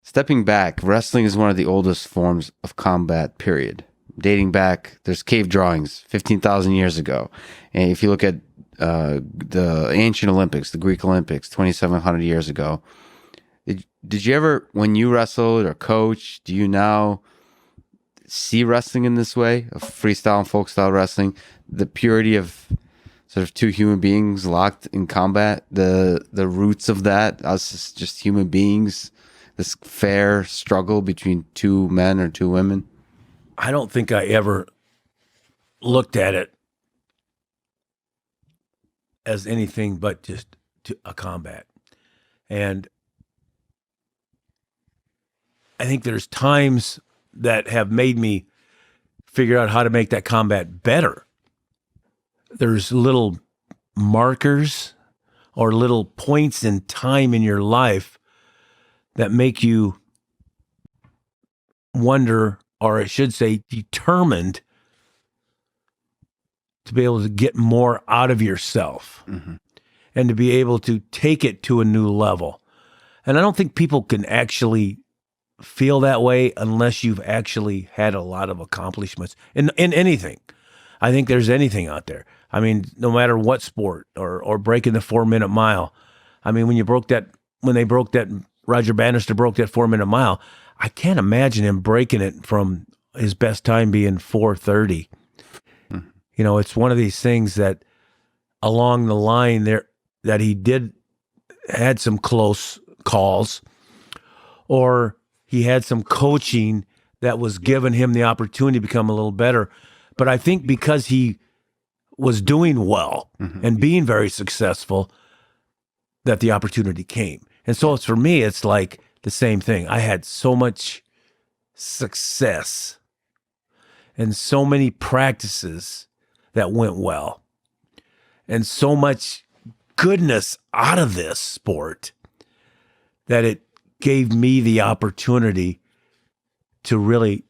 Stepping back, wrestling is one of the oldest forms of combat, period. Dating back, there's cave drawings 15,000 years ago. And if you look at the ancient Olympics, the Greek Olympics, 2,700 years ago, did you ever, when you wrestled or coach, do you now see wrestling in this way, of freestyle and folk style wrestling, the purity of sort of two human beings locked in combat, the roots of that, us as just human beings, this fair struggle between two men or two women? I don't think I ever looked at it as anything but just a combat. And I think there's times that have made me figure out how to make that combat better. There's little markers or little points in time in your life that make you wonder, or I should say determined, to be able to get more out of yourself and to be able to take it to a new level. And I don't think people can actually feel that way unless you've actually had a lot of accomplishments in anything. I think there's anything out there. I mean, no matter what sport, or breaking the 4-minute mile. I mean, when Roger Bannister broke that 4-minute mile, I can't imagine him breaking it from his best time being 4:30. You know, it's one of these things that along the line there that he had some close calls, or he had some coaching that was giving him the opportunity to become a little better. But I think because he was doing well and being very successful, that the opportunity came. And so for me, it's like the same thing. I had so much success and so many practices that went well and so much goodness out of this sport that it gave me the opportunity to really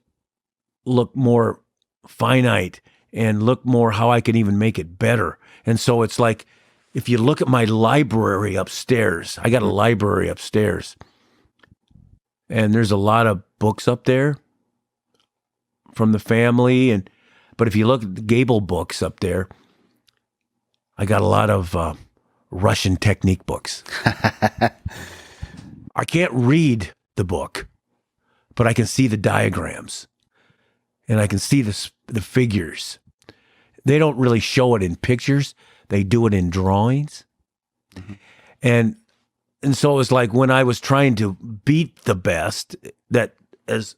look more finite and look more how I can even make it better. And so it's like, if you look at my library upstairs, I got a library upstairs, and there's a lot of books up there from the family. But if you look at the Gable books up there, I got a lot of Russian technique books. I can't read the book, but I can see the diagrams and I can see the figures. They don't really show it in pictures. They do it in drawings. And so it was like when I was trying to beat the best, that is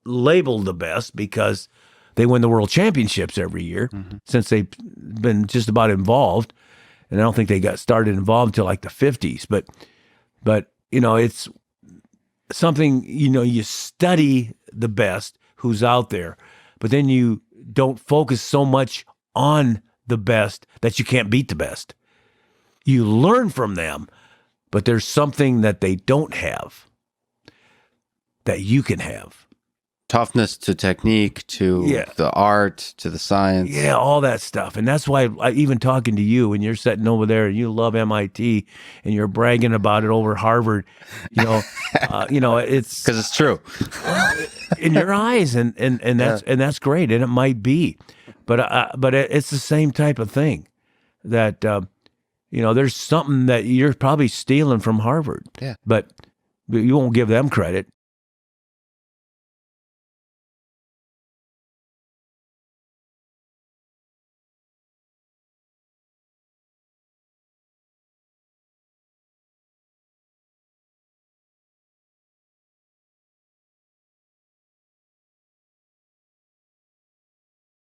labeled the best because they win the world championships every year since they've been just about involved. And I don't think they got started involved until like the 50s. But you know, it's something, you know, you study the best who's out there, but then you don't focus so much on the best that you can't beat the best. You learn from them, but there's something that they don't have that you can have. Toughness to technique, to the art, to the science. Yeah, all that stuff. And that's why even talking to you, and you're sitting over there and you love MIT and you're bragging about it over Harvard, you know, it's because it's true in your eyes, and that's great, and it might be, but it's the same type of thing that you know, there's something that you're probably stealing from Harvard, but you won't give them credit.